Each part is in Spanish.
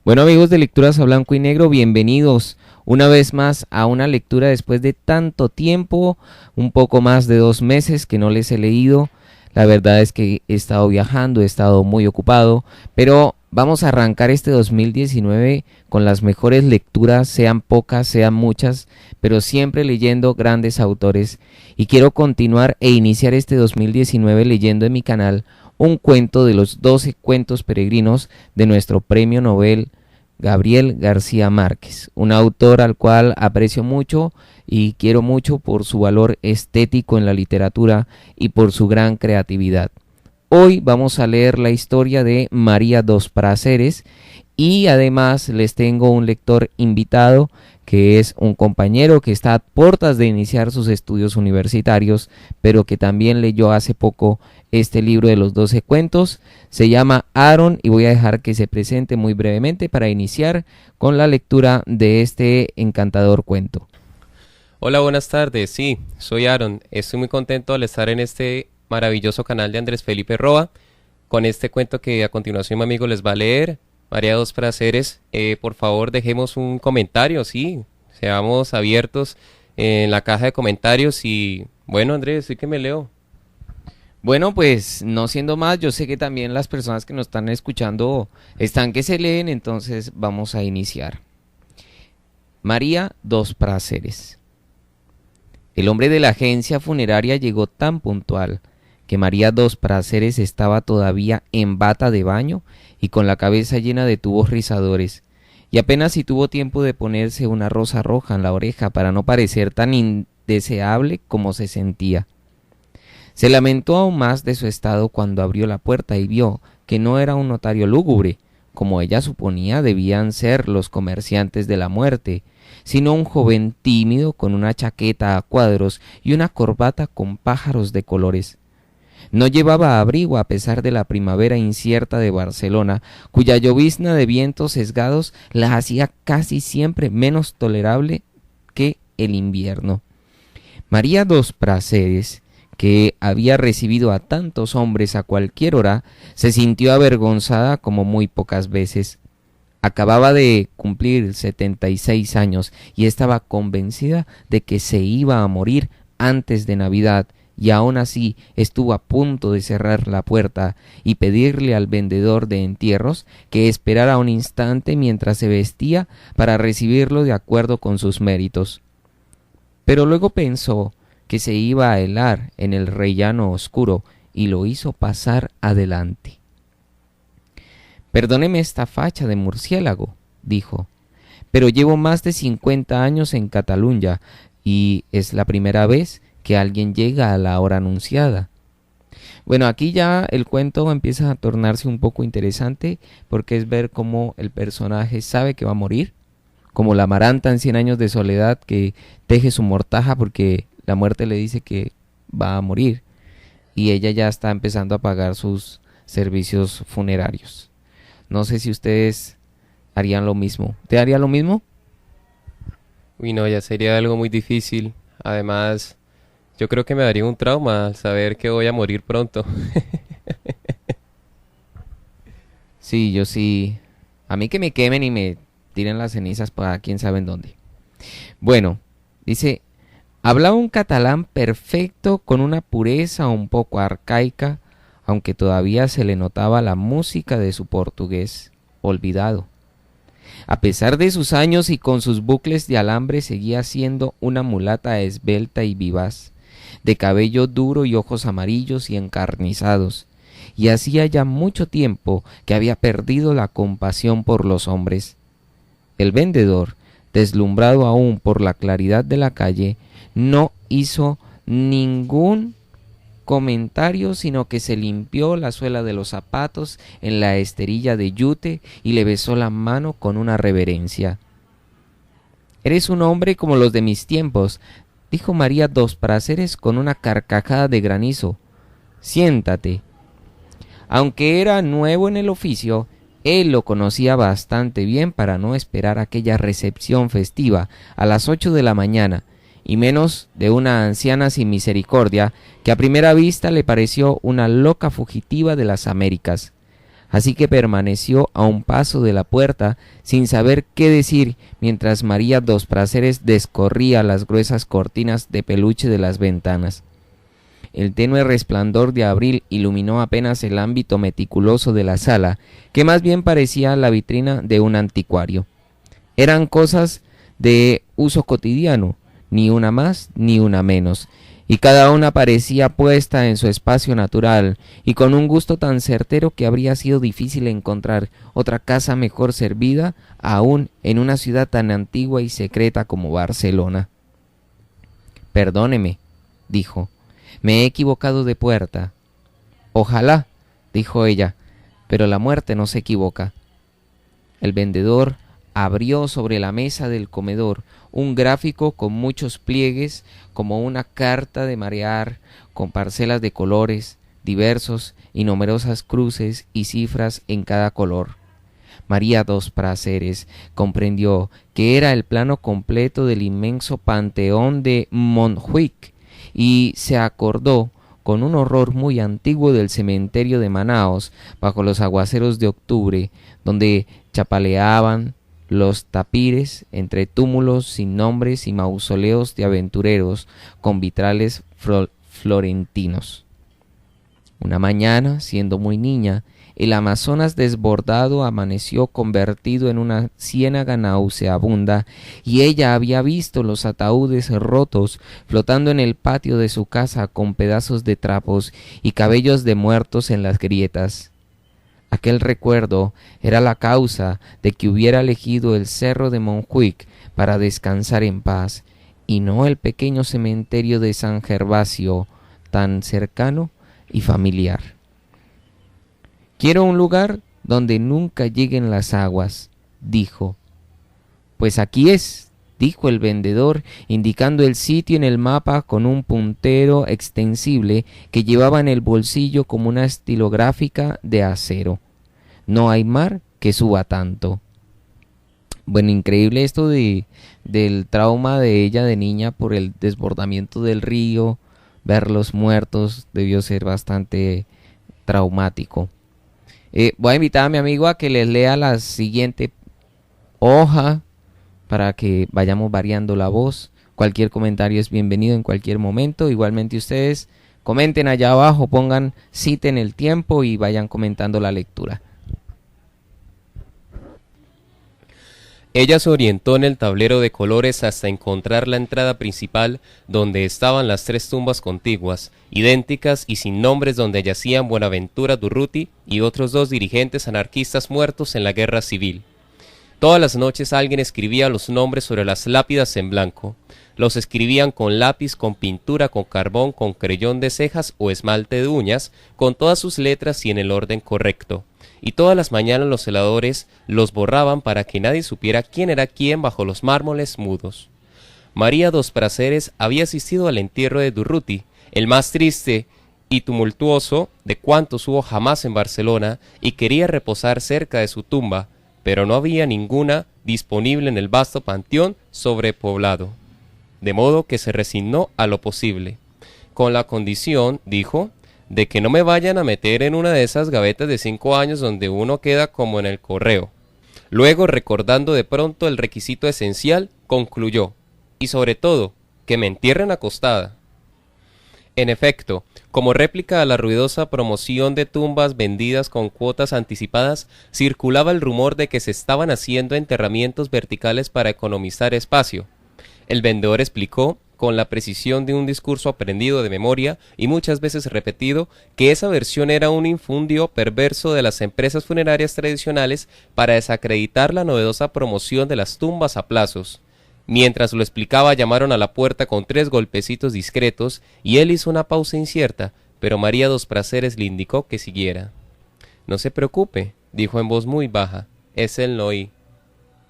Bueno, amigos de Lecturas a Blanco y Negro, bienvenidos una vez más a una lectura después de tanto tiempo, un poco más de 2 meses que no les he leído. La verdad es que he estado viajando, he estado muy ocupado, pero vamos a arrancar este 2019 con las mejores lecturas, sean pocas, sean muchas, pero siempre leyendo grandes autores. Y quiero continuar e iniciar este 2019 leyendo en mi canal un cuento de los 12 cuentos peregrinos de nuestro premio Nobel Gabriel García Márquez, un autor al cual aprecio mucho y quiero mucho por su valor estético en la literatura y por su gran creatividad. Hoy vamos a leer la historia de María dos Prazeres y además les tengo un lector invitado que es un compañero que está a puertas de iniciar sus estudios universitarios, pero que también leyó hace poco este libro de los 12 cuentos. Se llama Aaron y voy a dejar que se presente muy brevemente para iniciar con la lectura de este encantador cuento. Hola, buenas tardes. Sí, soy Aaron. Estoy muy contento al estar en este maravilloso canal de Andrés Felipe Roa con este cuento que a continuación mi amigo les va a leer. María dos Prazeres, por favor dejemos un comentario, sí, seamos abiertos en la caja de comentarios y bueno, Andrés, sí que me leo. Bueno, pues no siendo más, yo sé que también las personas que nos están escuchando están que se leen, entonces vamos a iniciar. María dos Prazeres. El hombre de la agencia funeraria llegó tan puntual que María dos Prazeres estaba todavía en bata de baño y con la cabeza llena de tubos rizadores, y apenas si tuvo tiempo de ponerse una rosa roja en la oreja para no parecer tan indeseable como se sentía. Se lamentó aún más de su estado cuando abrió la puerta y vio que no era un notario lúgubre, como ella suponía debían ser los comerciantes de la muerte, sino un joven tímido con una chaqueta a cuadros y una corbata con pájaros de colores. No llevaba abrigo a pesar de la primavera incierta de Barcelona, cuya llovizna de vientos sesgados la hacía casi siempre menos tolerable que el invierno. María dos Prazeres, que había recibido a tantos hombres a cualquier hora, se sintió avergonzada como muy pocas veces. Acababa de cumplir 76 años y estaba convencida de que se iba a morir antes de Navidad, y aún así estuvo a punto de cerrar la puerta y pedirle al vendedor de entierros que esperara un instante mientras se vestía para recibirlo de acuerdo con sus méritos. Pero luego pensó que se iba a helar en el rellano oscuro y lo hizo pasar adelante. «Perdóneme esta facha de murciélago», dijo, «pero llevo más de 50 años en Cataluña y es la primera vez que alguien llega a la hora anunciada». Bueno, aquí ya el cuento empieza a tornarse un poco interesante porque es ver cómo el personaje sabe que va a morir, como la amaranta en 100 años de soledad que teje su mortaja porque la muerte le dice que va a morir y ella ya está empezando a pagar sus servicios funerarios. No sé si ustedes harían lo mismo. ¿Te haría lo mismo? Uy, no, ya sería algo muy difícil. Además, yo creo que me daría un trauma al saber que voy a morir pronto. Sí, yo sí. A mí que me quemen y me tiren las cenizas para quién sabe en dónde. Bueno, dice, hablaba un catalán perfecto con una pureza un poco arcaica, aunque todavía se le notaba la música de su portugués olvidado. A pesar de sus años y con sus bucles de alambre seguía siendo una mulata esbelta y vivaz, de cabello duro y ojos amarillos y encarnizados, y hacía ya mucho tiempo que había perdido la compasión por los hombres. El vendedor, deslumbrado aún por la claridad de la calle, no hizo ningún comentario, sino que se limpió la suela de los zapatos en la esterilla de yute y le besó la mano con una reverencia. «Eres un hombre como los de mis tiempos», dijo María dos Prazeres con una carcajada de granizo. «Siéntate». Aunque era nuevo en el oficio, él lo conocía bastante bien para no esperar aquella recepción festiva a las 8 de la mañana, y menos de una anciana sin misericordia que a primera vista le pareció una loca fugitiva de las Américas. así que permaneció a un paso de la puerta sin saber qué decir mientras María Dos Prazeres descorría las gruesas cortinas de peluche de las ventanas. El tenue resplandor de abril iluminó apenas el ámbito meticuloso de la sala, que más bien parecía la vitrina de un anticuario. Eran cosas de uso cotidiano, ni una más ni una menos, y cada una parecía puesta en su espacio natural, y con un gusto tan certero que habría sido difícil encontrar otra casa mejor servida, aún en una ciudad tan antigua y secreta como Barcelona. «Perdóneme», dijo, «me he equivocado de puerta». «Ojalá», dijo ella, «pero la muerte no se equivoca». El vendedor abrió sobre la mesa del comedor un gráfico con muchos pliegues, como una carta de marear, con parcelas de colores diversos y numerosas cruces y cifras en cada color. María Dos Prazeres comprendió que era el plano completo del inmenso panteón de Montjuic y se acordó con un horror muy antiguo del cementerio de Manaos bajo los aguaceros de octubre, donde chapaleaban los tapires entre túmulos sin nombres y mausoleos de aventureros con vitrales florentinos. Una mañana, siendo muy niña, el Amazonas desbordado amaneció convertido en una ciénaga nauseabunda, y ella había visto los ataúdes rotos flotando en el patio de su casa con pedazos de trapos y cabellos de muertos en las grietas. Aquel recuerdo era la causa de que hubiera elegido el cerro de Montjuic para descansar en paz, y no el pequeño cementerio de San Gervasio, tan cercano y familiar. «Quiero un lugar donde nunca lleguen las aguas», dijo. «Pues aquí es», dijo el vendedor, indicando el sitio en el mapa con un puntero extensible que llevaba en el bolsillo como una estilográfica de acero. «No hay mar que suba tanto». Bueno, increíble esto del trauma de ella de niña por el desbordamiento del río, ver los muertos, debió ser bastante traumático. Voy a invitar a mi amigo a que les lea la siguiente hoja para que vayamos variando la voz. Cualquier comentario es bienvenido en cualquier momento. Igualmente ustedes comenten allá abajo, citen el tiempo y vayan comentando la lectura. Ella se orientó en el tablero de colores hasta encontrar la entrada principal, donde estaban las 3 tumbas contiguas, idénticas y sin nombres, donde yacían Buenaventura Durruti y otros 2 dirigentes anarquistas muertos en la guerra civil. Todas las noches alguien escribía los nombres sobre las lápidas en blanco. Los escribían con lápiz, con pintura, con carbón, con creyón de cejas o esmalte de uñas, con todas sus letras y en el orden correcto. Y todas las mañanas los celadores los borraban para que nadie supiera quién era quién bajo los mármoles mudos. María Dos Prazeres había asistido al entierro de Durruti, el más triste y tumultuoso de cuantos hubo jamás en Barcelona, y quería reposar cerca de su tumba, pero no había ninguna disponible en el vasto panteón sobrepoblado, de modo que se resignó a lo posible, con la condición, dijo, de que no me vayan a meter en una de esas gavetas de 5 años donde uno queda como en el correo. Luego, recordando de pronto el requisito esencial, concluyó, y sobre todo, que me entierren acostada. En efecto, como réplica a la ruidosa promoción de tumbas vendidas con cuotas anticipadas, circulaba el rumor de que se estaban haciendo enterramientos verticales para economizar espacio. El vendedor explicó, con la precisión de un discurso aprendido de memoria y muchas veces repetido, que esa versión era un infundio perverso de las empresas funerarias tradicionales para desacreditar la novedosa promoción de las tumbas a plazos. Mientras lo explicaba, llamaron a la puerta con 3 golpecitos discretos y él hizo una pausa incierta, pero María Dos Prazeres le indicó que siguiera. «No se preocupe», dijo en voz muy baja, «es el Noí».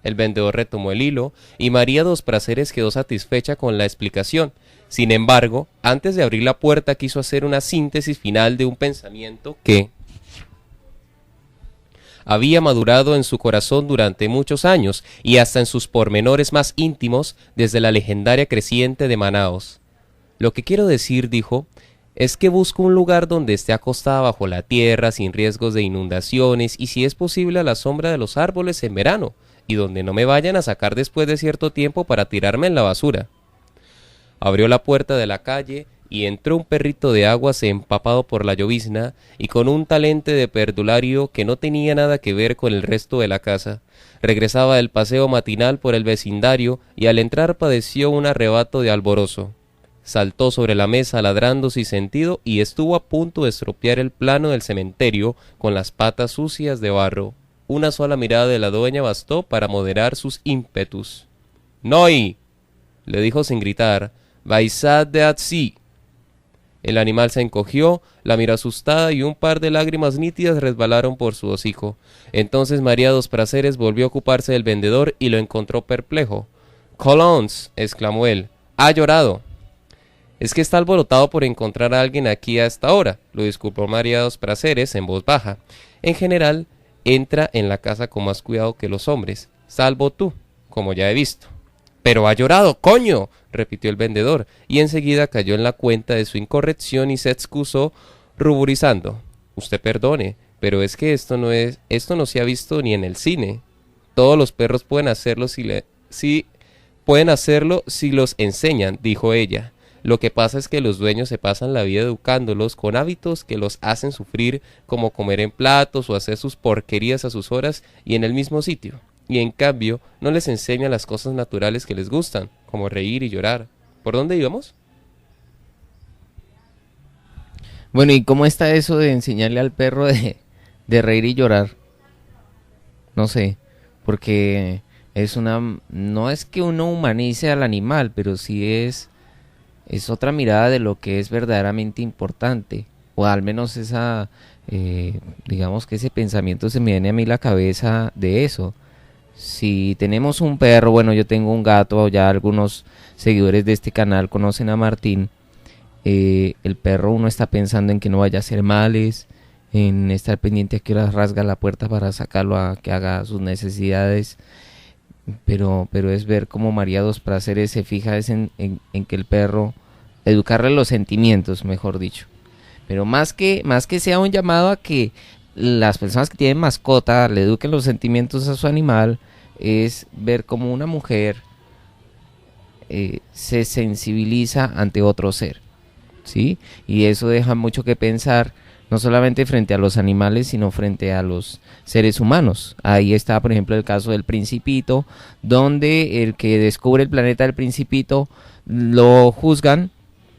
El vendedor retomó el hilo y María Dos Prazeres quedó satisfecha con la explicación. Sin embargo, antes de abrir la puerta quiso hacer una síntesis final de un pensamiento que había madurado en su corazón durante muchos años y hasta en sus pormenores más íntimos desde la legendaria creciente de Manaos. «Lo que quiero decir», dijo, es que busco un lugar donde esté acostada bajo la tierra, sin riesgos de inundaciones y si es posible a la sombra de los árboles en verano, y donde no me vayan a sacar después de cierto tiempo para tirarme en la basura. Abrió la puerta de la calle y entró un perrito de aguas empapado por la llovizna y con un talente de perdulario que no tenía nada que ver con el resto de la casa. Regresaba del paseo matinal por el vecindario y al entrar padeció un arrebato de alborozo. Saltó sobre la mesa ladrando sin sentido y estuvo a punto de estropear el plano del cementerio con las patas sucias de barro. Una sola mirada de la dueña bastó para moderar sus ímpetus. «¡Noi!», le dijo sin gritar, «Vaisad de atsi». El animal se encogió, la miró asustada y un par de lágrimas nítidas resbalaron por su hocico. Entonces María Dos Prazeres volvió a ocuparse del vendedor y lo encontró perplejo. «Colons», exclamó él, «ha llorado». «Es que está alborotado por encontrar a alguien aquí a esta hora», lo disculpó María Dos Prazeres en voz baja. «En general, entra en la casa con más cuidado que los hombres, salvo tú, como ya he visto». «¡Pero ha llorado, coño!», repitió el vendedor, y enseguida cayó en la cuenta de su incorrección y se excusó ruborizando. «Usted perdone, pero es que esto no se ha visto ni en el cine. Todos los perros pueden hacerlo pueden hacerlo si los enseñan», dijo ella. «Lo que pasa es que los dueños se pasan la vida educándolos con hábitos que los hacen sufrir, como comer en platos o hacer sus porquerías a sus horas y en el mismo sitio. Y en cambio, no les enseñan las cosas naturales que les gustan, como reír y llorar. ¿Por dónde íbamos?». Bueno, ¿y cómo está eso de enseñarle al perro de reír y llorar? No sé, porque no es que uno humanice al animal, pero sí es otra mirada de lo que es verdaderamente importante, o al menos digamos que ese pensamiento se me viene a mí a la cabeza de eso. Si tenemos un perro, bueno, yo tengo un gato, ya algunos seguidores de este canal conocen a Martín. El perro, uno está pensando en que no vaya a hacer males, en estar pendiente a que hora rasga la puerta para sacarlo a que haga sus necesidades, pero es ver cómo María Dos Prazeres se fija en que el perro, educarle los sentimientos, mejor dicho, pero más que sea un llamado a que las personas que tienen mascota le eduquen los sentimientos a su animal, es ver cómo una mujer se sensibiliza ante otro ser, ¿sí? Y eso deja mucho que pensar, no solamente frente a los animales, sino frente a los seres humanos. Ahí está, por ejemplo, el caso del Principito, donde el que descubre el planeta del Principito lo juzgan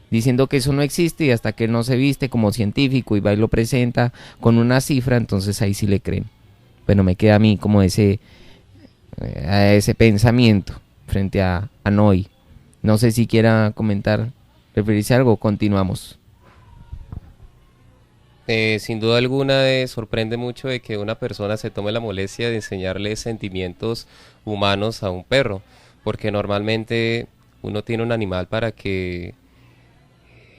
diciendo que eso no existe, y hasta que él no se viste como científico y va y lo presenta con una cifra, entonces ahí sí le creen. Bueno, me queda a mí como ese pensamiento frente a Noi. No sé si quiera comentar, referirse a algo. Continuamos. Sin duda alguna sorprende mucho de que una persona se tome la molestia de enseñarle sentimientos humanos a un perro, porque normalmente uno tiene un animal para que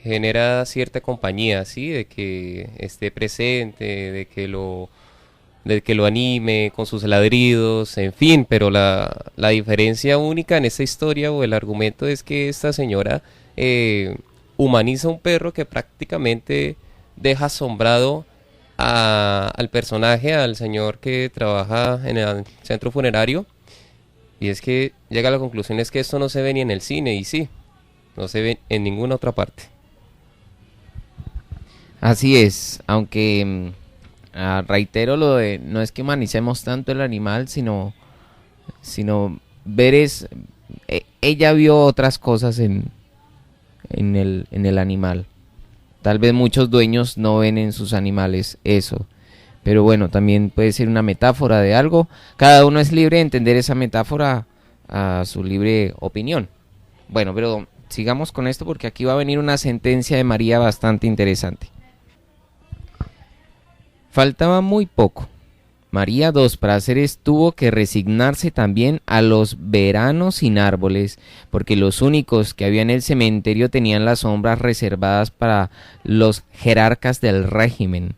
genera cierta compañía, ¿sí? De que esté presente, de que lo anime con sus ladridos, en fin, pero la diferencia única en esta historia o el argumento es que esta señora humaniza un perro que prácticamente deja asombrado al personaje, al señor que trabaja en el centro funerario, y es que llega a la conclusión es que esto no se ve ni en el cine, y sí, no se ve en ninguna otra parte. Así es, aunque reitero lo de, no es que humanicemos tanto el animal, sino ver ella vio otras cosas en el animal. Tal vez muchos dueños no ven en sus animales eso, pero bueno, también puede ser una metáfora de algo. Cada uno es libre de entender esa metáfora a su libre opinión. Bueno, pero sigamos con esto porque aquí va a venir una sentencia de María bastante interesante. Faltaba muy poco. María Dos Prazeres tuvo que resignarse también a los veranos sin árboles, porque los únicos que había en el cementerio tenían las sombras reservadas para los jerarcas del régimen.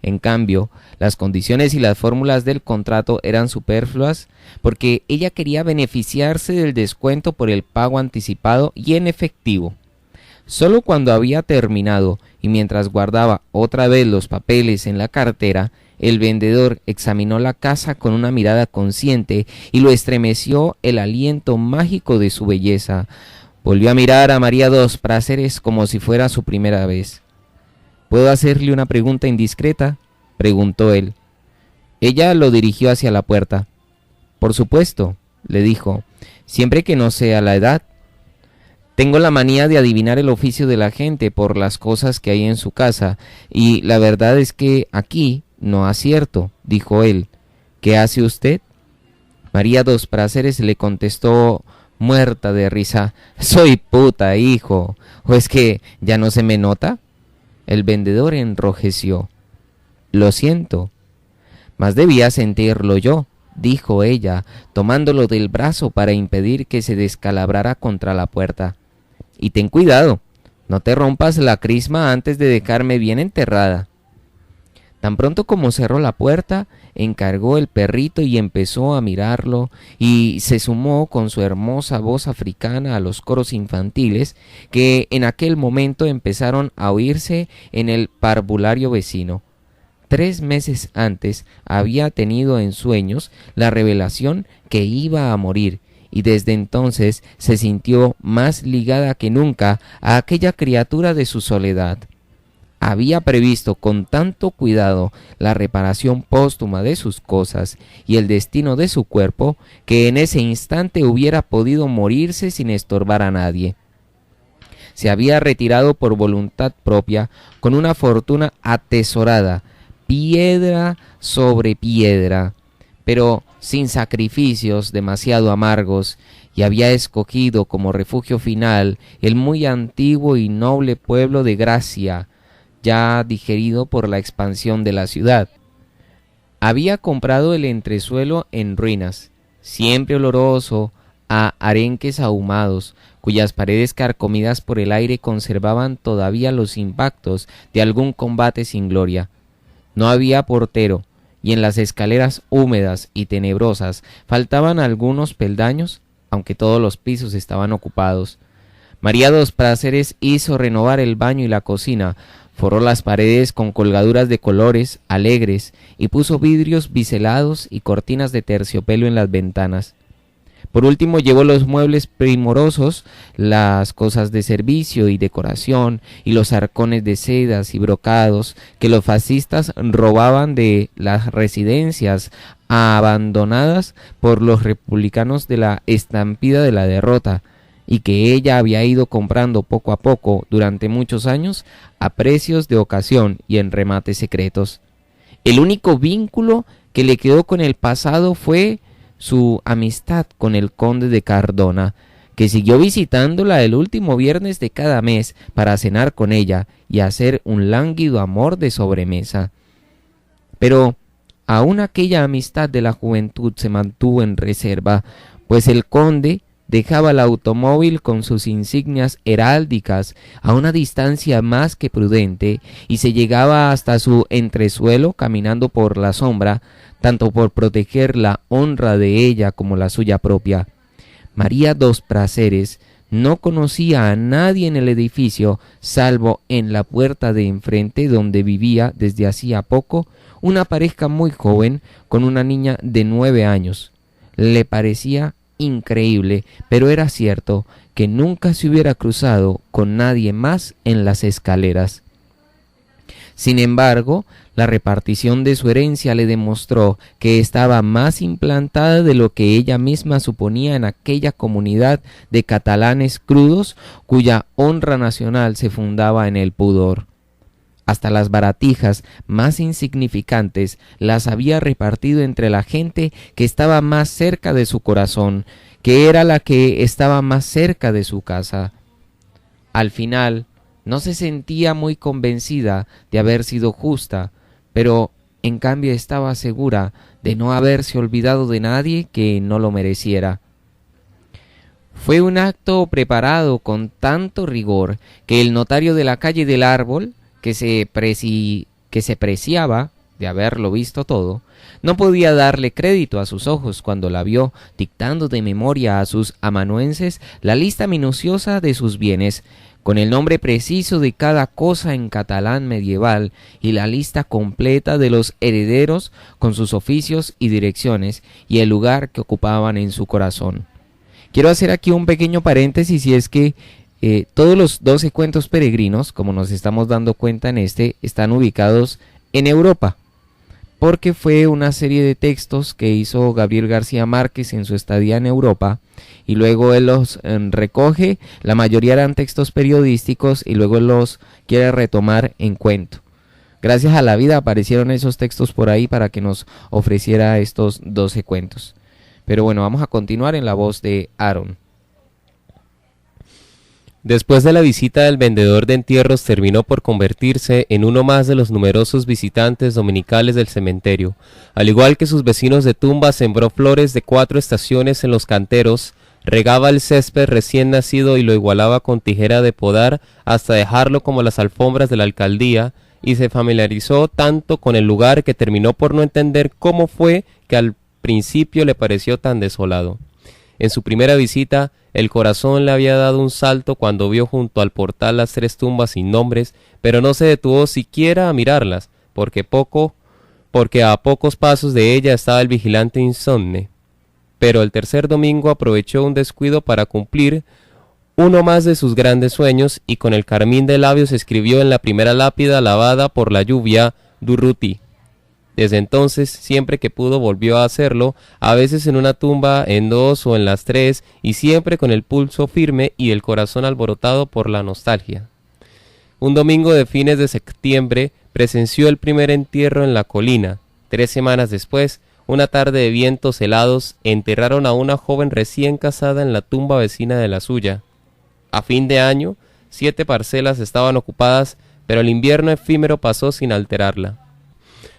En cambio, las condiciones y las fórmulas del contrato eran superfluas, porque ella quería beneficiarse del descuento por el pago anticipado y en efectivo. Solo cuando había terminado y mientras guardaba otra vez los papeles en la cartera, el vendedor examinó la casa con una mirada consciente y lo estremeció el aliento mágico de su belleza. Volvió a mirar a María dos Prazeres como si fuera su primera vez. ¿Puedo hacerle una pregunta indiscreta?, preguntó él. Ella lo dirigió hacia la puerta. Por supuesto, le dijo, siempre que no sea la edad. Tengo la manía de adivinar el oficio de la gente por las cosas que hay en su casa, y la verdad es que aquí no acierto, dijo él. ¿Qué hace usted? María dos Prazeres le contestó muerta de risa. Soy puta, hijo. ¿O es que ya no se me nota? El vendedor enrojeció. Lo siento. Mas debía sentirlo yo, dijo ella, tomándolo del brazo para impedir que se descalabrara contra la puerta. Y ten cuidado, no te rompas la crisma antes de dejarme bien enterrada. Tan pronto como cerró la puerta, encargó el perrito y empezó a mirarlo, y se sumó con su hermosa voz africana a los coros infantiles que en aquel momento empezaron a oírse en el parvulario vecino. 3 meses antes había tenido en sueños la revelación que iba a morir, y desde entonces se sintió más ligada que nunca a aquella criatura de su soledad. Había previsto con tanto cuidado la reparación póstuma de sus cosas y el destino de su cuerpo, que en ese instante hubiera podido morirse sin estorbar a nadie. Se había retirado por voluntad propia, con una fortuna atesorada, piedra sobre piedra, pero sin sacrificios demasiado amargos, y había escogido como refugio final el muy antiguo y noble pueblo de Gracia, ya digerido por la expansión de la ciudad. Había comprado el entresuelo en ruinas, siempre oloroso a arenques ahumados, cuyas paredes carcomidas por el aire conservaban todavía los impactos de algún combate sin gloria. No había portero, y en las escaleras húmedas y tenebrosas faltaban algunos peldaños, aunque todos los pisos estaban ocupados. María dos Prazeres hizo renovar el baño y la cocina, forró las paredes con colgaduras de colores alegres y puso vidrios biselados y cortinas de terciopelo en las ventanas. Por último llevó los muebles primorosos, las cosas de servicio y decoración y los arcones de sedas y brocados que los fascistas robaban de las residencias abandonadas por los republicanos de la estampida de la derrota, y que ella había ido comprando poco a poco durante muchos años a precios de ocasión y en remates secretos. El único vínculo que le quedó con el pasado fue su amistad con el conde de Cardona, que siguió visitándola el último viernes de cada mes para cenar con ella y hacer un lánguido amor de sobremesa. Pero aún aquella amistad de la juventud se mantuvo en reserva, pues el conde dejaba el automóvil con sus insignias heráldicas a una distancia más que prudente y se llegaba hasta su entresuelo caminando por la sombra, tanto por proteger la honra de ella como la suya propia. María dos Prazeres no conocía a nadie en el edificio, salvo en la puerta de enfrente, donde vivía desde hacía poco una pareja muy joven con una niña de 9 años. Le parecía increíble, pero era cierto que nunca se hubiera cruzado con nadie más en las escaleras. Sin embargo, la repartición de su herencia le demostró que estaba más implantada de lo que ella misma suponía en aquella comunidad de catalanes crudos cuya honra nacional se fundaba en el pudor. Hasta las baratijas más insignificantes las había repartido entre la gente que estaba más cerca de su corazón, que era la que estaba más cerca de su casa. Al final, no se sentía muy convencida de haber sido justa, pero en cambio estaba segura de no haberse olvidado de nadie que no lo mereciera. Fue un acto preparado con tanto rigor que el notario de la calle del Árbol, que se preciaba de haberlo visto todo, no podía darle crédito a sus ojos cuando la vio dictando de memoria a sus amanuenses la lista minuciosa de sus bienes, con el nombre preciso de cada cosa en catalán medieval y la lista completa de los herederos con sus oficios y direcciones y el lugar que ocupaban en su corazón. Quiero hacer aquí un pequeño paréntesis, y es que todos los 12 cuentos peregrinos, como nos estamos dando cuenta en este, están ubicados en Europa, porque fue una serie de textos que hizo Gabriel García Márquez en su estadía en Europa, y luego él los recoge. La mayoría eran textos periodísticos y luego él los quiere retomar en cuento. Gracias a la vida aparecieron esos textos por ahí para que nos ofreciera estos 12 cuentos. Pero bueno, vamos a continuar en la voz de Aaron. Después de la visita del vendedor de entierros, terminó por convertirse en uno más de los numerosos visitantes dominicales del cementerio. Al igual que sus vecinos de tumba, sembró flores de 4 estaciones en los canteros, regaba el césped recién nacido y lo igualaba con tijera de podar hasta dejarlo como las alfombras de la alcaldía, y se familiarizó tanto con el lugar que terminó por no entender cómo fue que al principio le pareció tan desolado. En su primera visita, el corazón le había dado un salto cuando vio junto al portal las 3 tumbas sin nombres, pero no se detuvo siquiera a mirarlas, porque a pocos pasos de ella estaba el vigilante insomne. Pero el tercer domingo aprovechó un descuido para cumplir uno más de sus grandes sueños, y con el carmín de labios escribió en la primera lápida lavada por la lluvia Durruti. Desde entonces, siempre que pudo volvió a hacerlo, a veces en una tumba, en 2 o en las 3, y siempre con el pulso firme y el corazón alborotado por la nostalgia. Un domingo de fines de septiembre presenció el primer entierro en la colina. 3 semanas después, una tarde de vientos helados, enterraron a una joven recién casada en la tumba vecina de la suya. A fin de año, 7 parcelas estaban ocupadas, pero el invierno efímero pasó sin alterarla.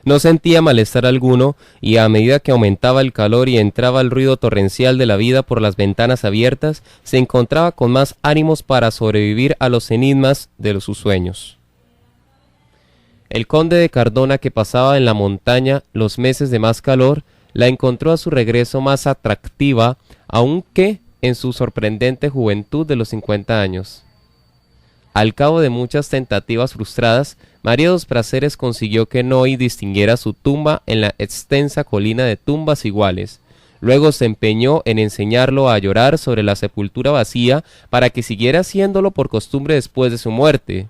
No sentía malestar alguno, y a medida que aumentaba el calor y entraba el ruido torrencial de la vida por las ventanas abiertas, se encontraba con más ánimos para sobrevivir a los enigmas de sus sueños. El conde de Cardona, que pasaba en la montaña los meses de más calor, la encontró a su regreso más atractiva, aunque en su sorprendente juventud de los 50 años. Al cabo de muchas tentativas frustradas, María dos Prazeres consiguió que Noy distinguiera su tumba en la extensa colina de tumbas iguales. Luego se empeñó en enseñarlo a llorar sobre la sepultura vacía para que siguiera haciéndolo por costumbre después de su muerte.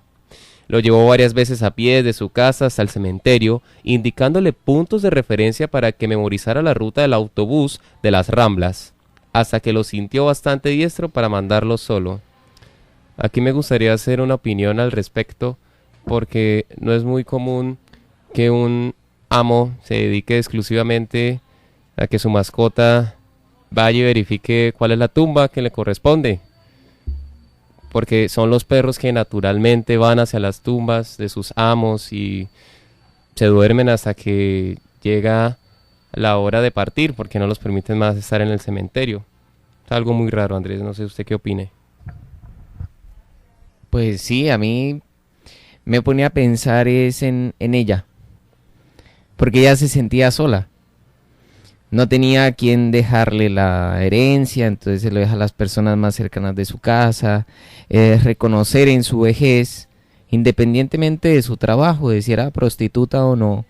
Lo llevó varias veces a pie de su casa hasta el cementerio, indicándole puntos de referencia para que memorizara la ruta del autobús de las Ramblas, hasta que lo sintió bastante diestro para mandarlo solo. Aquí me gustaría hacer una opinión al respecto, porque no es muy común que un amo se dedique exclusivamente a que su mascota vaya y verifique cuál es la tumba que le corresponde, porque son los perros que naturalmente van hacia las tumbas de sus amos y se duermen hasta que llega la hora de partir, porque no los permiten más estar en el cementerio. Es algo muy raro, Andrés, no sé usted qué opine. Pues sí, a mí me pone a pensar en ella, porque ella se sentía sola. No tenía a quien dejarle la herencia, entonces se lo deja a las personas más cercanas de su casa. Reconocer en su vejez, independientemente de su trabajo, de si era prostituta o no,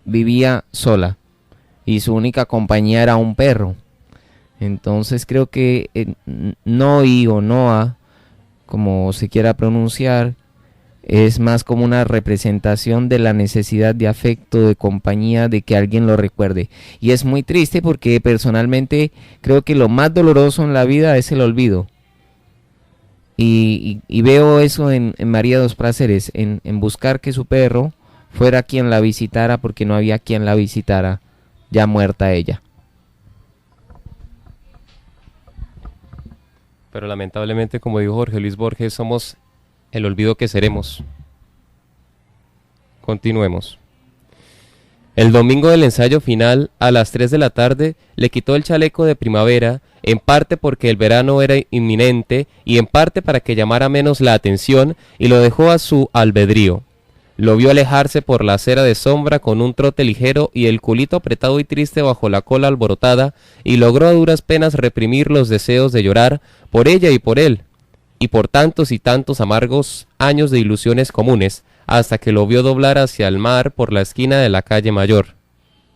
vivía sola y su única compañía era un perro. Entonces creo que Noy o Noah, como se quiera pronunciar, es más como una representación de la necesidad de afecto, de compañía, de que alguien lo recuerde. Y es muy triste porque personalmente creo que lo más doloroso en la vida es el olvido. Y veo eso en María dos Prazeres, en buscar que su perro fuera quien la visitara porque no había quien la visitara, ya muerta ella. Pero lamentablemente, como dijo Jorge Luis Borges, somos el olvido que seremos. Continuemos. El domingo del ensayo final, a las 3 de la tarde, le quitó el chaleco de primavera, en parte porque el verano era inminente y en parte para que llamara menos la atención, y lo dejó a su albedrío. Lo vio alejarse por la acera de sombra con un trote ligero y el culito apretado y triste bajo la cola alborotada, y logró a duras penas reprimir los deseos de llorar por ella y por él. y por tantos y tantos amargos años de ilusiones comunes, hasta que lo vio doblar hacia el mar por la esquina de la calle Mayor.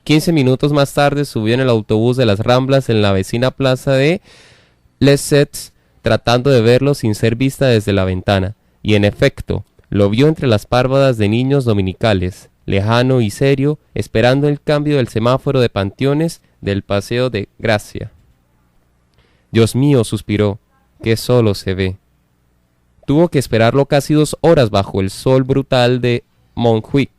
15 minutos más tarde subió en el autobús de las Ramblas en la vecina plaza de Les Sets, tratando de verlo sin ser vista desde la ventana, y en efecto, lo vio entre las párvadas de niños dominicales, lejano y serio, esperando el cambio del semáforo de Panteones del Paseo de Gracia. Dios mío, suspiró, qué solo se ve. Tuvo que esperarlo casi 2 horas bajo el sol brutal de Montjuic.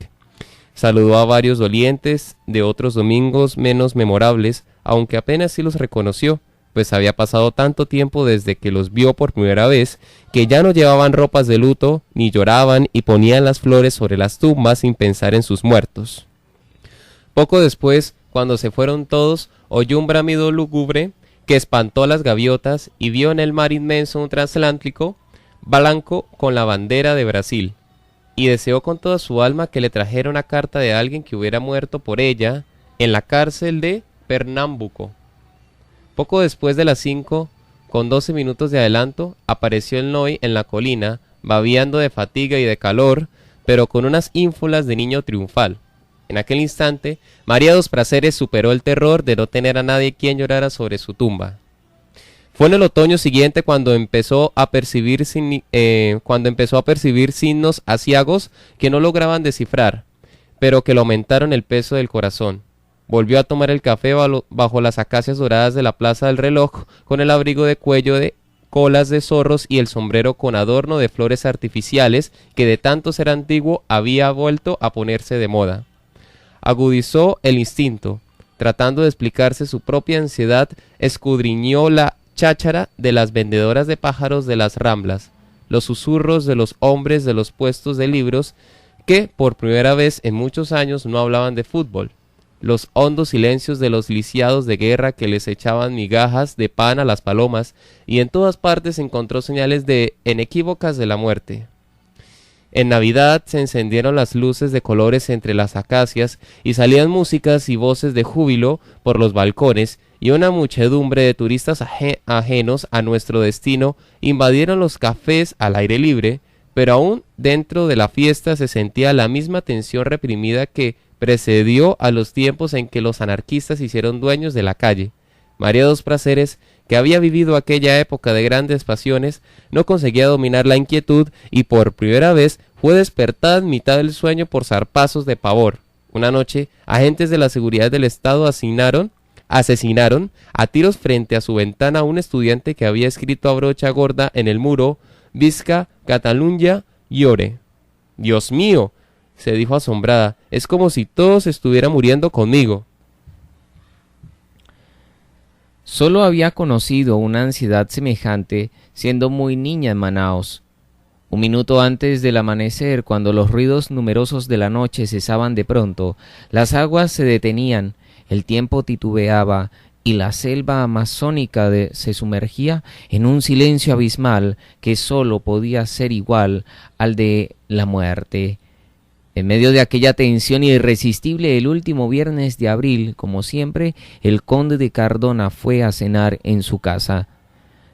Saludó a varios dolientes de otros domingos menos memorables, aunque apenas sí los reconoció, pues había pasado tanto tiempo desde que los vio por primera vez, que ya no llevaban ropas de luto, ni lloraban y ponían las flores sobre las tumbas sin pensar en sus muertos. Poco después, cuando se fueron todos, oyó un bramido lúgubre que espantó a las gaviotas y vio en el mar inmenso un transatlántico blanco con la bandera de Brasil, y deseó con toda su alma que le trajera una carta de alguien que hubiera muerto por ella en la cárcel de Pernambuco. Poco después de las 5, con 12 minutos de adelanto, apareció el Noy en la colina, babeando de fatiga y de calor, pero con unas ínfulas de niño triunfal. En aquel instante, María dos Prazeres superó el terror de no tener a nadie quien llorara sobre su tumba. Fue en el otoño siguiente cuando empezó a percibir signos aciagos que no lograban descifrar, pero que le aumentaron el peso del corazón. Volvió a tomar el café bajo las acacias doradas de la Plaza del Reloj, con el abrigo de cuello de colas de zorros y el sombrero con adorno de flores artificiales que de tanto ser antiguo había vuelto a ponerse de moda. Agudizó el instinto. Tratando de explicarse su propia ansiedad, escudriñó la cháchara de las vendedoras de pájaros de las Ramblas, los susurros de los hombres de los puestos de libros que, por primera vez en muchos años, no hablaban de fútbol, los hondos silencios de los lisiados de guerra que les echaban migajas de pan a las palomas, y en todas partes encontró señales inequívocas de la muerte. En Navidad se encendieron las luces de colores entre las acacias y salían músicas y voces de júbilo por los balcones, y una muchedumbre de turistas ajenos a nuestro destino invadieron los cafés al aire libre, pero aún dentro de la fiesta se sentía la misma tensión reprimida que precedió a los tiempos en que los anarquistas se hicieron dueños de la calle. María dos Prazeres, que había vivido aquella época de grandes pasiones, no conseguía dominar la inquietud y por primera vez fue despertada en mitad del sueño por zarpazos de pavor. Una noche, agentes de la seguridad del Estado asesinaron a tiros frente a su ventana a un estudiante que había escrito a brocha gorda en el muro: Visca Catalunya llore. «Dios mío», se dijo asombrada, «es como si todos estuvieran muriendo conmigo». Solo había conocido una ansiedad semejante siendo muy niña en Manaos. Un minuto antes del amanecer, cuando los ruidos numerosos de la noche cesaban de pronto, las aguas se detenían, el tiempo titubeaba y la selva amazónica se sumergía en un silencio abismal que sólo podía ser igual al de la muerte. En medio de aquella tensión irresistible, el último viernes de abril, como siempre, el conde de Cardona fue a cenar en su casa.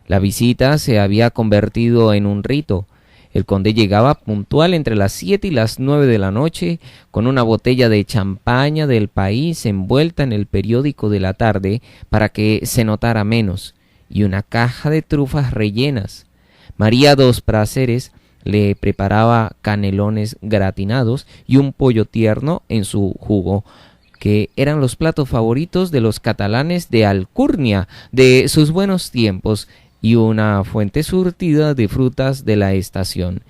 La visita se había convertido en un rito. El conde llegaba puntual entre las 7 y las 9 de la noche, con una botella de champaña del país envuelta en el periódico de la tarde para que se notara menos, y una caja de trufas rellenas. María dos Prazeres le preparaba canelones gratinados y un pollo tierno en su jugo, que eran los platos favoritos de los catalanes de Alcurnia de sus buenos tiempos, y una fuente surtida de frutas de la estación.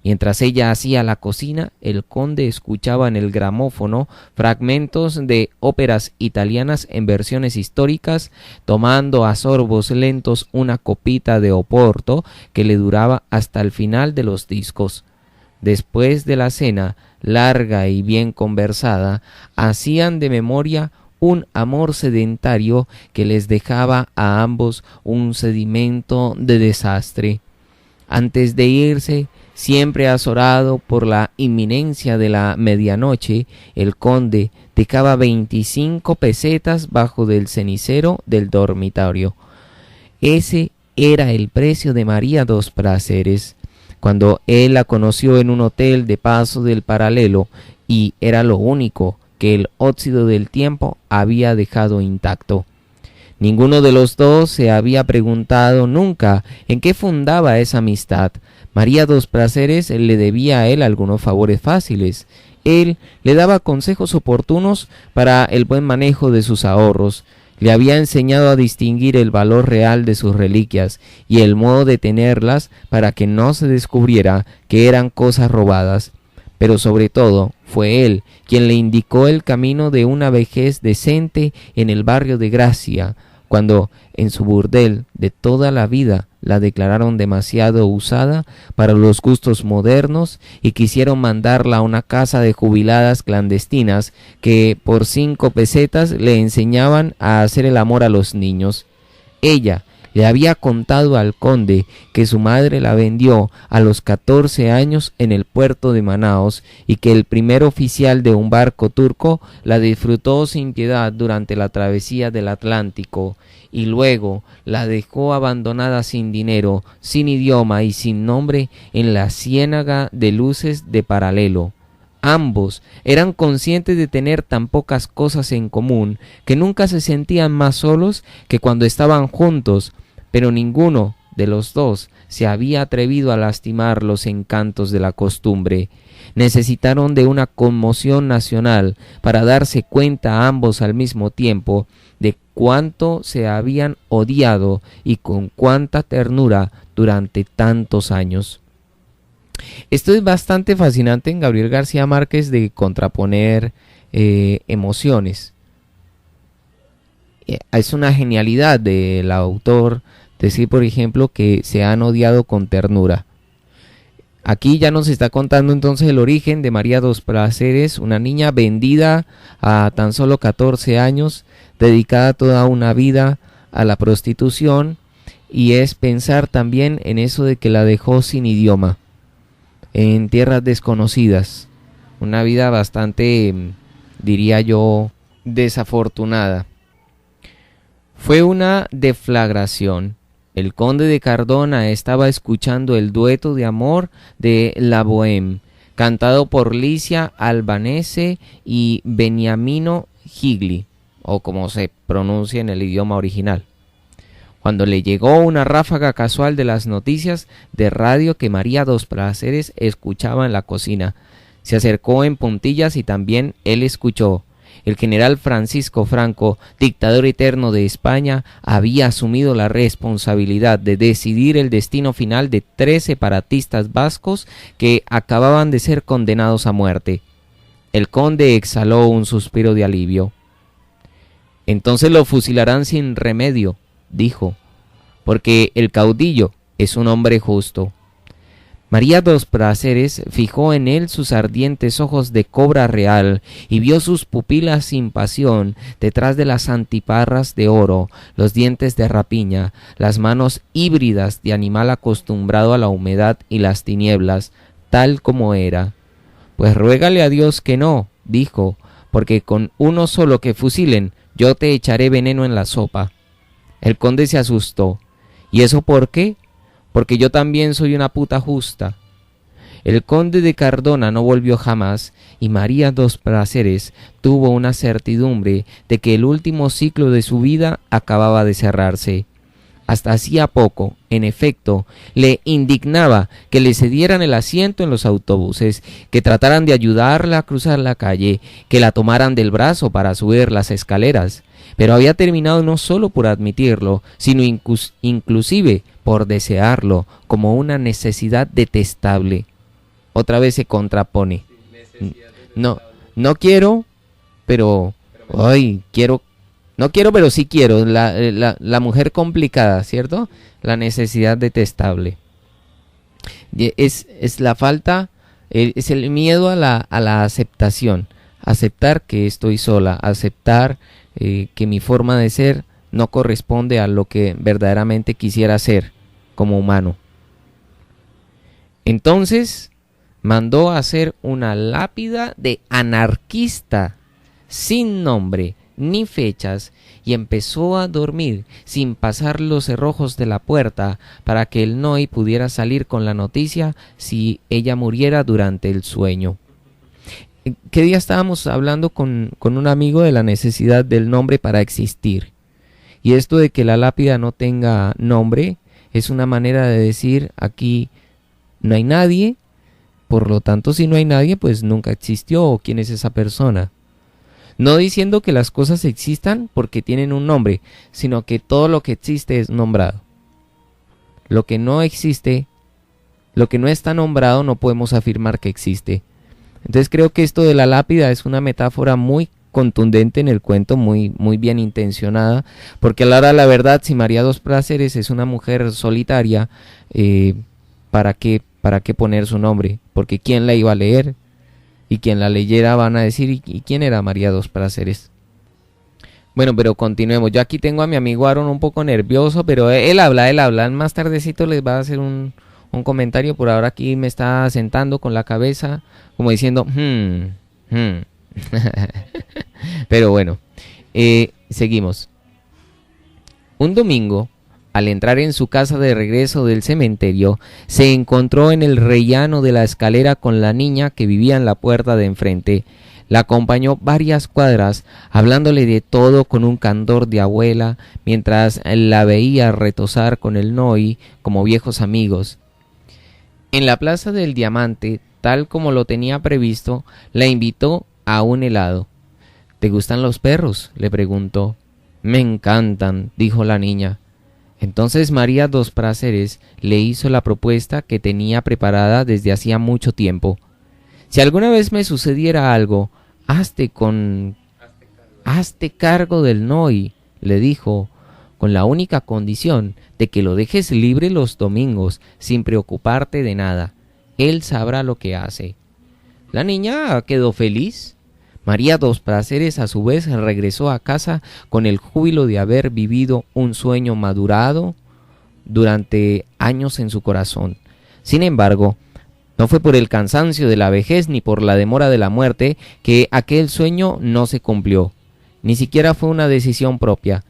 Mientras ella hacía la cocina, el conde escuchaba en el gramófono fragmentos de óperas italianas en versiones históricas, tomando a sorbos lentos una copita de Oporto que le duraba hasta el final de los discos. Después de la cena, larga y bien conversada, hacían de memoria un amor sedentario que les dejaba a ambos un sedimento de desastre. Antes de irse, siempre azorado por la inminencia de la medianoche, el conde dejaba 25 pesetas bajo del cenicero del dormitorio. Ese era el precio de María dos Prazeres, cuando él la conoció en un hotel de paso del paralelo, y era lo único que el óxido del tiempo había dejado intacto. Ninguno de los dos se había preguntado nunca en qué fundaba esa amistad. María dos Prazeres le debía a él algunos favores fáciles. Él le daba consejos oportunos para el buen manejo de sus ahorros. Le había enseñado a distinguir el valor real de sus reliquias y el modo de tenerlas para que no se descubriera que eran cosas robadas. Pero sobre todo fue él quien le indicó el camino de una vejez decente en el barrio de Gracia, cuando en su burdel de toda la vida la declararon demasiado usada para los gustos modernos y quisieron mandarla a una casa de jubiladas clandestinas que por 5 pesetas le enseñaban a hacer el amor a los niños. Ella le había contado al conde que su madre la vendió a los 14 años en el puerto de Manaos y que el primer oficial de un barco turco la disfrutó sin piedad durante la travesía del Atlántico y luego la dejó abandonada sin dinero, sin idioma y sin nombre en la ciénaga de luces de Paralelo. Ambos eran conscientes de tener tan pocas cosas en común que nunca se sentían más solos que cuando estaban juntos, pero ninguno de los dos se había atrevido a lastimar los encantos de la costumbre. Necesitaron de una conmoción nacional para darse cuenta ambos al mismo tiempo de cuánto se habían odiado y con cuánta ternura durante tantos años. Esto es bastante fascinante en Gabriel García Márquez, de contraponer emociones. Es una genialidad del autor decir, por ejemplo, que se han odiado con ternura. Aquí ya nos está contando entonces el origen de María dos Prazeres, una niña vendida a tan solo 14 años, dedicada toda una vida a la prostitución, y es pensar también en eso de que la dejó sin idioma, en tierras desconocidas, una vida bastante, diría yo, desafortunada. Fue una deflagración. El conde de Cardona estaba escuchando el dueto de amor de La Bohème, cantado por Licia Albanese y Beniamino Gigli, o como se pronuncia en el idioma original, cuando le llegó una ráfaga casual de las noticias de radio que María dos Prazeres escuchaba en la cocina. Se acercó en puntillas y también él escuchó. El general Francisco Franco, dictador eterno de España, había asumido la responsabilidad de decidir el destino final de 3 separatistas vascos que acababan de ser condenados a muerte. El conde exhaló un suspiro de alivio. Entonces lo fusilarán sin remedio, dijo, porque el caudillo es un hombre justo. María dos Prazeres fijó en él sus ardientes ojos de cobra real y vio sus pupilas sin pasión detrás de las antiparras de oro, los dientes de rapiña, las manos híbridas de animal acostumbrado a la humedad y las tinieblas, tal como era. Pues ruégale a Dios que no, dijo, porque con uno solo que fusilen yo te echaré veneno en la sopa. El conde se asustó. ¿Y eso por qué? Porque yo también soy una puta justa. El conde de Cardona no volvió jamás, y María dos Prazeres tuvo una certidumbre de que el último ciclo de su vida acababa de cerrarse. Hasta hacía poco, en efecto, le indignaba que le cedieran el asiento en los autobuses, que trataran de ayudarla a cruzar la calle, que la tomaran del brazo para subir las escaleras. Pero había terminado no solo por admitirlo, sino inclusive por desearlo como una necesidad detestable. Otra vez se contrapone. No quiero, pero quiero. No quiero, pero sí quiero. La mujer complicada, ¿cierto? La necesidad detestable. Es la falta, es el miedo a la aceptación. Aceptar que estoy sola, aceptar que mi forma de ser no corresponde a lo que verdaderamente quisiera ser como humano. Entonces mandó a hacer una lápida de anarquista sin nombre ni fechas, y empezó a dormir sin pasar los cerrojos de la puerta para que el Noy pudiera salir con la noticia si ella muriera durante el sueño. ¿Qué día estábamos hablando con un amigo de la necesidad del nombre para existir? Y esto de que la lápida no tenga nombre es una manera de decir: aquí no hay nadie, por lo tanto, si no hay nadie, pues nunca existió, o quién es esa persona. No diciendo que las cosas existan porque tienen un nombre, sino que todo lo que existe es nombrado. Lo que no existe, lo que no está nombrado, no podemos afirmar que existe. Entonces creo que esto de la lápida es una metáfora muy contundente en el cuento, muy bien intencionada, porque a la hora de la verdad, si María dos Prazeres es una mujer solitaria, ¿para qué poner su nombre? Porque ¿quién la iba a leer? Y quien la leyera van a decir: ¿y quién era María dos Prazeres? Bueno, pero continuemos. Yo aquí tengo a mi amigo Aaron un poco nervioso, pero él habla. Más tardecito les va a hacer un comentario. Por ahora aquí me está sentando con la cabeza, como diciendo, Pero bueno, seguimos. Un domingo, al entrar en su casa de regreso del cementerio, se encontró en el rellano de la escalera con la niña que vivía en la puerta de enfrente. La acompañó varias cuadras, hablándole de todo con un candor de abuela, mientras la veía retozar con el Noy como viejos amigos. En la Plaza del Diamante, tal como lo tenía previsto, la invitó a un helado. ¿Te gustan los perros?, le preguntó. Me encantan, dijo la niña. Entonces María dos Prazeres le hizo la propuesta que tenía preparada desde hacía mucho tiempo. Si alguna vez me sucediera algo, hazte cargo del Noy, le dijo, con la única condición de que lo dejes libre los domingos, sin preocuparte de nada. Él sabrá lo que hace. La niña quedó feliz. María dos Prazeres a su vez regresó a casa con el júbilo de haber vivido un sueño madurado durante años en su corazón. Sin embargo, no fue por el cansancio de la vejez ni por la demora de la muerte que aquel sueño no se cumplió. Ni siquiera fue una decisión propia.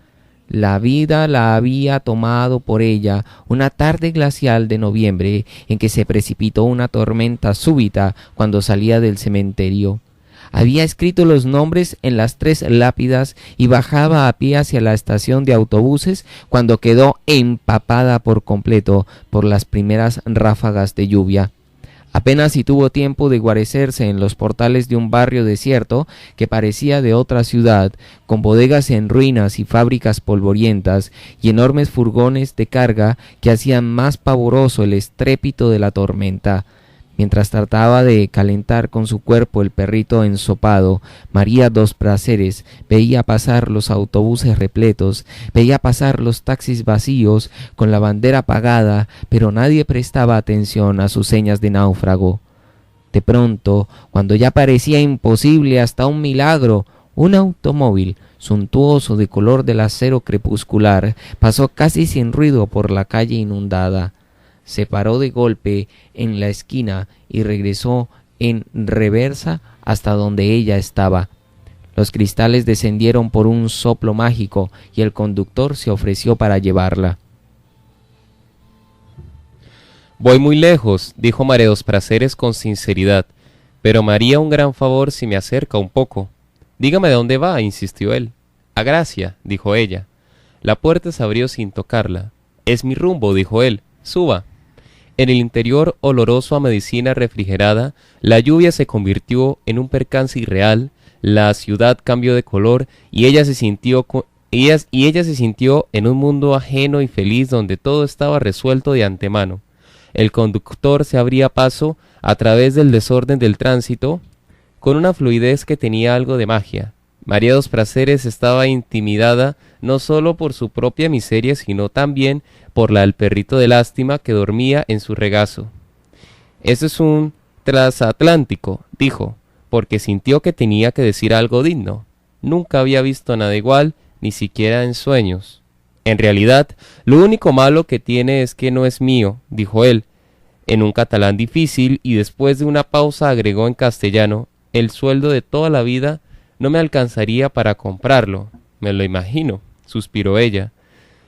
La vida la había tomado por ella una tarde glacial de noviembre en que se precipitó una tormenta súbita cuando salía del cementerio. Había escrito los nombres en las 3 lápidas y bajaba a pie hacia la estación de autobuses cuando quedó empapada por completo por las primeras ráfagas de lluvia. Apenas si tuvo tiempo de guarecerse en los portales de un barrio desierto que parecía de otra ciudad, con bodegas en ruinas y fábricas polvorientas y enormes furgones de carga que hacían más pavoroso el estrépito de la tormenta. Mientras trataba de calentar con su cuerpo el perrito ensopado, María dos Prazeres veía pasar los autobuses repletos, veía pasar los taxis vacíos con la bandera apagada, pero nadie prestaba atención a sus señas de náufrago. De pronto, cuando ya parecía imposible hasta un milagro, un automóvil suntuoso de color del acero crepuscular pasó casi sin ruido por la calle inundada. Se paró de golpe en la esquina y regresó en reversa hasta donde ella estaba. Los cristales descendieron por un soplo mágico y el conductor se ofreció para llevarla. Voy muy lejos, dijo María dos Prazeres con sinceridad, pero me haría un gran favor si me acerca un poco. Dígame de dónde va, insistió él. A Gracia, dijo ella. La puerta se abrió sin tocarla. Es mi rumbo, dijo él. Suba. En el interior, oloroso a medicina refrigerada, la lluvia se convirtió en un percance irreal, la ciudad cambió de color y ella se sintió en un mundo ajeno y feliz donde todo estaba resuelto de antemano. El conductor se abría paso a través del desorden del tránsito con una fluidez que tenía algo de magia. María dos Prazeres estaba intimidada no solo por su propia miseria, sino también por la del perrito de lástima que dormía en su regazo. «Eso es un transatlántico», dijo, porque sintió que tenía que decir algo digno. Nunca había visto nada igual, ni siquiera en sueños. «En realidad, lo único malo que tiene es que no es mío», dijo él, en un catalán difícil, y después de una pausa agregó en castellano: «El sueldo de toda la vida no me alcanzaría para comprarlo. Me lo imagino, suspiró ella.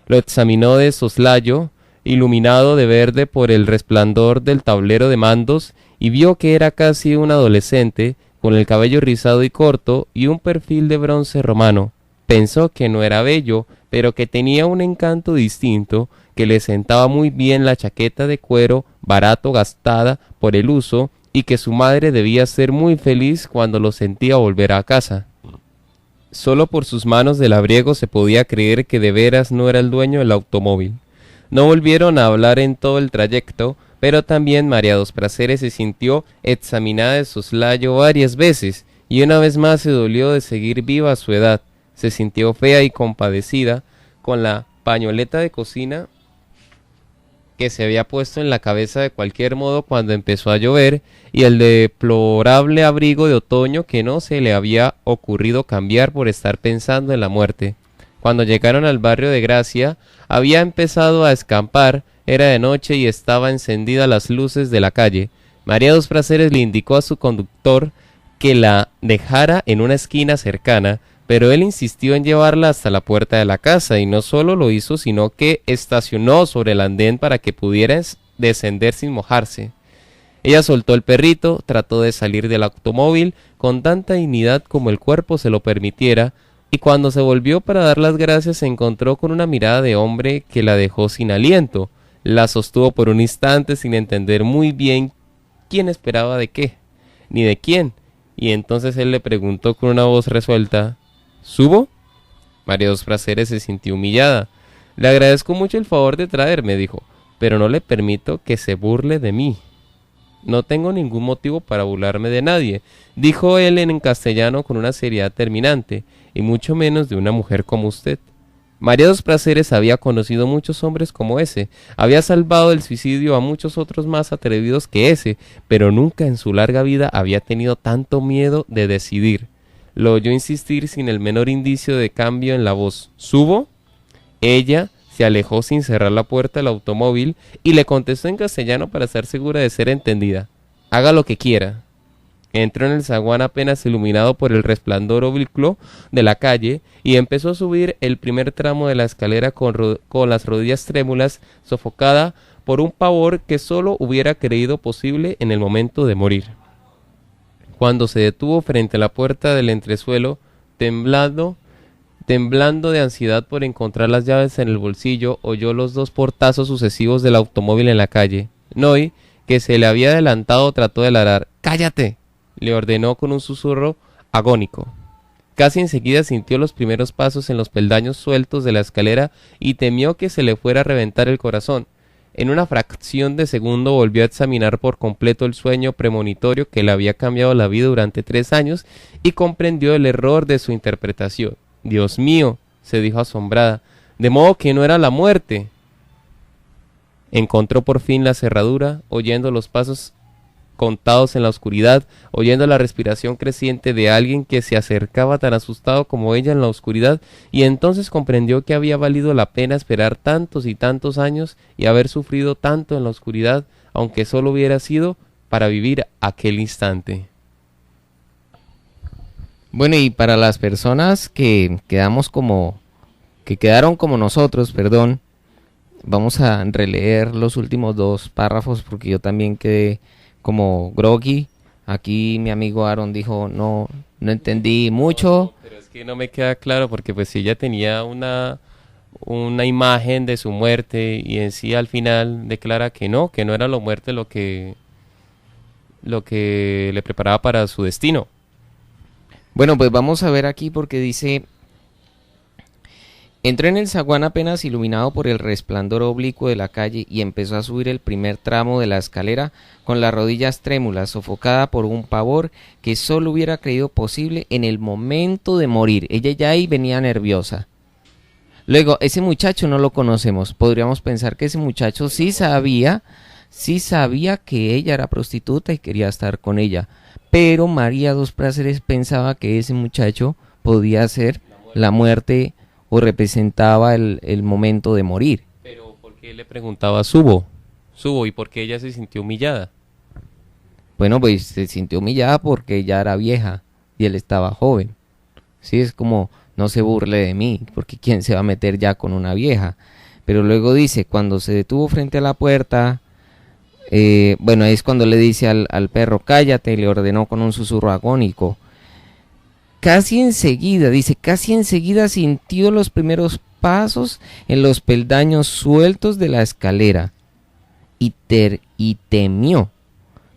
Lo examinó de soslayo, iluminado de verde por el resplandor del tablero de mandos, y vio que era casi un adolescente, con el cabello rizado y corto, y un perfil de bronce romano. Pensó que no era bello, pero que tenía un encanto distinto, que le sentaba muy bien la chaqueta de cuero, barato gastada por el uso, y que su madre debía ser muy feliz cuando lo sentía volver a casa. Solo por sus manos de labriego se podía creer que de veras no era el dueño del automóvil. No volvieron a hablar en todo el trayecto, pero también María dos Prazeres se sintió examinada de soslayo varias veces, y una vez más se dolió de seguir viva a su edad. Se sintió fea y compadecida, con la pañoleta de cocina que se había puesto en la cabeza de cualquier modo cuando empezó a llover, y el deplorable abrigo de otoño que no se le había ocurrido cambiar por estar pensando en la muerte. Cuando llegaron al barrio de Gracia, había empezado a escampar, era de noche y estaba encendidas las luces de la calle. María dos Prazeres le indicó a su conductor que la dejara en una esquina cercana, pero él insistió en llevarla hasta la puerta de la casa, y no solo lo hizo, sino que estacionó sobre el andén para que pudiera descender sin mojarse. Ella soltó el perrito, trató de salir del automóvil con tanta dignidad como el cuerpo se lo permitiera, y cuando se volvió para dar las gracias se encontró con una mirada de hombre que la dejó sin aliento. La sostuvo por un instante sin entender muy bien quién esperaba de qué, ni de quién, y entonces él le preguntó con una voz resuelta: ¿Subo? María dos Prazeres se sintió humillada. Le agradezco mucho el favor de traerme, dijo, pero no le permito que se burle de mí. No tengo ningún motivo para burlarme de nadie, dijo él en castellano con una seriedad terminante, y mucho menos de una mujer como usted. María dos Prazeres había conocido muchos hombres como ese, había salvado del suicidio a muchos otros más atrevidos que ese, pero nunca en su larga vida había tenido tanto miedo de decidir. Lo oyó insistir sin el menor indicio de cambio en la voz. ¿Subo? Ella se alejó sin cerrar la puerta del automóvil y le contestó en castellano para estar segura de ser entendida: haga lo que quiera. Entró en el zaguán apenas iluminado por el resplandor oblicuo de la calle y empezó a subir el primer tramo de la escalera con las rodillas trémulas, sofocada por un pavor que sólo hubiera creído posible en el momento de morir. Cuando se detuvo frente a la puerta del entresuelo, temblando de ansiedad por encontrar las llaves en el bolsillo, oyó los dos portazos sucesivos del automóvil en la calle. Noy, que se le había adelantado, trató de ladrar. «¡Cállate!», le ordenó con un susurro agónico. Casi enseguida sintió los primeros pasos en los peldaños sueltos de la escalera y temió que se le fuera a reventar el corazón. En una fracción de segundo volvió a examinar por completo el sueño premonitorio que le había cambiado la vida durante 3 años y comprendió el error de su interpretación. «Dios mío», se dijo asombrada, «de modo que no era la muerte». Encontró por fin la cerradura, oyendo los pasos contados en la oscuridad, oyendo la respiración creciente de alguien que se acercaba tan asustado como ella en la oscuridad, y entonces comprendió que había valido la pena esperar tantos y tantos años y haber sufrido tanto en la oscuridad, aunque solo hubiera sido para vivir aquel instante. Bueno, y para las personas que quedaron como nosotros, perdón, vamos a releer los últimos 2 párrafos porque yo también quedé como groggy. Aquí mi amigo Aaron dijo no entendí mucho. No, pero es que no me queda claro porque pues si ella tenía una imagen de su muerte y en sí al final declara que no era la muerte lo que le preparaba para su destino. Bueno, pues vamos a ver aquí porque dice: entró en el zaguán apenas iluminado por el resplandor oblicuo de la calle y empezó a subir el primer tramo de la escalera con las rodillas trémulas, sofocada por un pavor que solo hubiera creído posible en el momento de morir. Ella ya ahí venía nerviosa. Luego, ese muchacho no lo conocemos. Podríamos pensar que ese muchacho sí sabía que ella era prostituta y quería estar con ella. Pero María dos Prazeres pensaba que ese muchacho podía ser la muerte o representaba el momento de morir. Pero ¿por qué le preguntaba subo y por qué ella se sintió humillada? Bueno, pues se sintió humillada porque ella era vieja y él estaba joven. Sí, es como, no se burle de mí, porque ¿quién se va a meter ya con una vieja? Pero luego dice, cuando se detuvo frente a la puerta, bueno, ahí es cuando le dice al perro, cállate, y le ordenó con un susurro agónico. Casi enseguida, dice, casi enseguida sintió los primeros pasos en los peldaños sueltos de la escalera y temió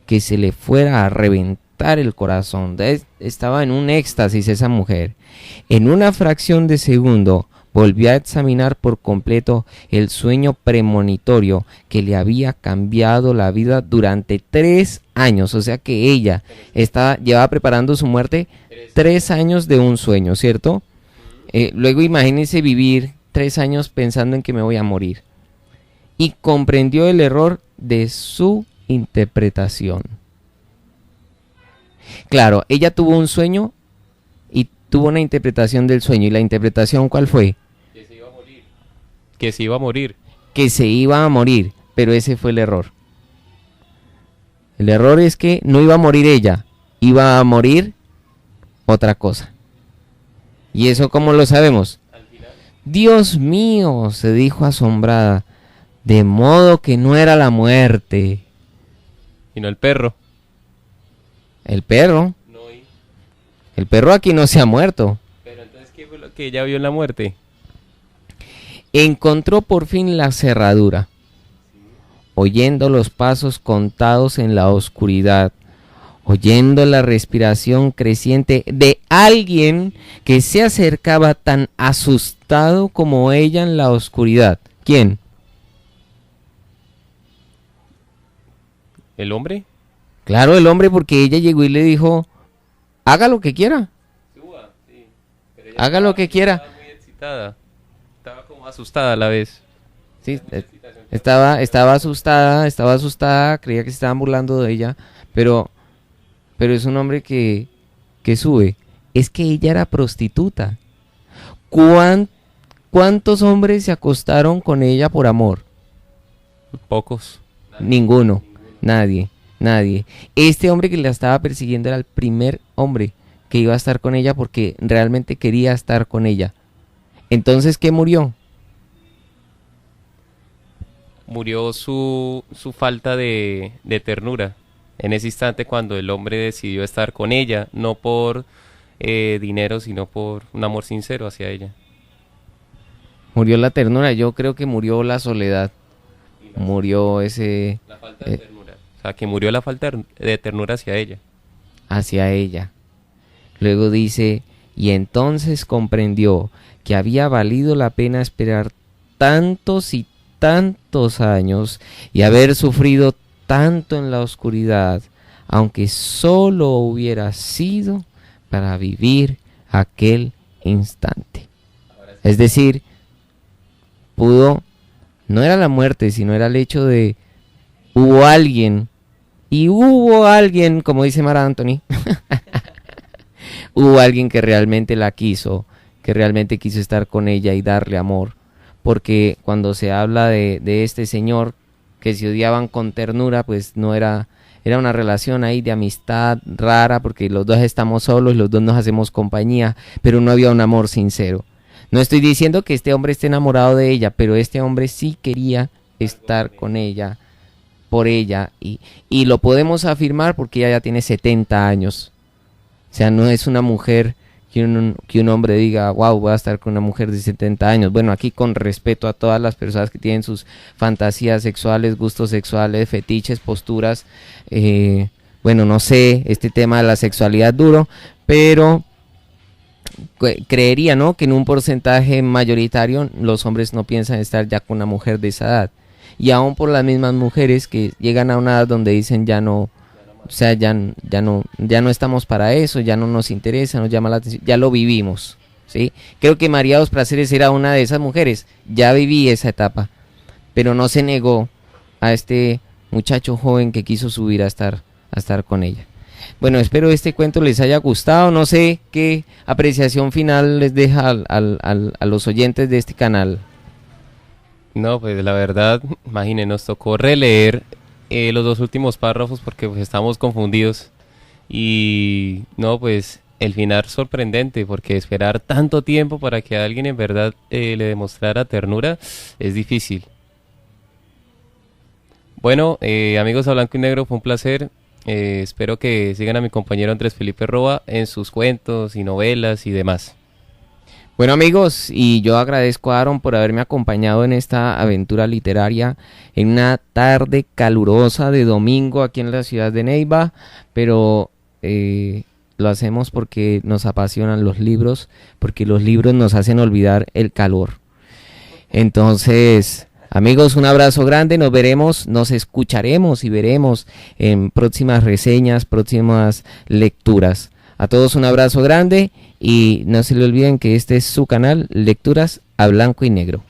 que se le fuera a reventar el corazón. Estaba en un éxtasis esa mujer. En una fracción de segundo volvió a examinar por completo el sueño premonitorio que le había cambiado la vida durante 3 años. O sea que ella llevaba preparando su muerte 3 años de un sueño, ¿cierto? Luego imagínense vivir 3 años pensando en que me voy a morir. Y comprendió el error de su interpretación. Claro, ella tuvo un sueño y tuvo una interpretación del sueño. ¿Y la interpretación cuál fue? Que se iba a morir. Que se iba a morir. Que se iba a morir, pero ese fue el error. El error es que no iba a morir ella, iba a morir otra cosa. ¿Y eso cómo lo sabemos? Dios mío, se dijo asombrada, de modo que no era la muerte. Y no el perro. El perro. No, El perro aquí no se ha muerto. pero entonces, ¿qué fue lo que ella vio en la muerte? Encontró por fin la cerradura, oyendo los pasos contados en la oscuridad, oyendo la respiración creciente de alguien que se acercaba tan asustado como ella en la oscuridad. ¿Quién? ¿El hombre? Claro, el hombre, porque ella llegó y le dijo, haga lo que quiera, Suba, sí. Pero ella haga lo que quiera. estaba muy excitada. Estaba como asustada a la vez. Sí, estaba asustada, creía que se estaban burlando de ella, pero es un hombre que sube. Es que ella era prostituta. ¿Cuántos hombres se acostaron con ella por amor? Pocos. Ninguno, nadie. Este hombre que la estaba persiguiendo era el primer hombre que iba a estar con ella porque realmente quería estar con ella. Entonces, ¿qué murió? Murió su falta de ternura. En ese instante cuando el hombre decidió estar con ella, no por dinero, sino por un amor sincero hacia ella. Murió la ternura, yo creo que murió la soledad. Murió ese La falta de ternura. O sea, que murió la falta de ternura hacia ella. hacia ella. Luego dice, y entonces comprendió que había valido la pena esperar tantos y tantos años y haber sufrido tanto en la oscuridad, aunque solo hubiera sido para vivir aquel instante. Es decir, no era la muerte, sino era el hecho de, hubo alguien, como dice Mar Anthony, hubo alguien que realmente la quiso, que realmente quiso estar con ella y darle amor. Porque cuando se habla de este señor que se odiaban con ternura, pues no era una relación ahí de amistad rara, porque los dos estamos solos, los dos nos hacemos compañía, pero no había un amor sincero. No estoy diciendo que este hombre esté enamorado de ella, pero este hombre sí quería estar con ella, por ella, y lo podemos afirmar porque ella ya tiene 70 años. O sea, no es una mujer que un hombre diga, wow, voy a estar con una mujer de 70 años. Bueno, aquí con respeto a todas las personas que tienen sus fantasías sexuales, gustos sexuales, fetiches, posturas. Bueno, no sé, este tema de la sexualidad duro, pero creería, ¿no?, que en un porcentaje mayoritario los hombres no piensan estar ya con una mujer de esa edad. Y aún por las mismas mujeres que llegan a una edad donde dicen ya no, o sea, ya no estamos para eso, ya no nos interesa, nos llama la atención, ya lo vivimos, ¿sí? Creo que María Dos Prazeres era una de esas mujeres, ya viví esa etapa, pero no se negó a este muchacho joven que quiso subir a estar con ella. Bueno, espero este cuento les haya gustado, no sé qué apreciación final les deja a los oyentes de este canal. No, pues la verdad, imagínense, nos tocó releer los 2 últimos párrafos porque pues estamos confundidos. Y no, pues el final sorprendente, porque esperar tanto tiempo para que alguien en verdad le demostrara ternura es difícil. Bueno, amigos a Blanco y Negro, fue un placer. Espero que sigan a mi compañero Andrés Felipe Roa en sus cuentos y novelas y demás. Bueno amigos, y yo agradezco a Aaron por haberme acompañado en esta aventura literaria en una tarde calurosa de domingo aquí en la ciudad de Neiva, pero lo hacemos porque nos apasionan los libros, porque los libros nos hacen olvidar el calor. Entonces, amigos, un abrazo grande, nos veremos, nos escucharemos y veremos en próximas reseñas, próximas lecturas. A todos un abrazo grande y no se le olviden que este es su canal Lecturas a Blanco y Negro.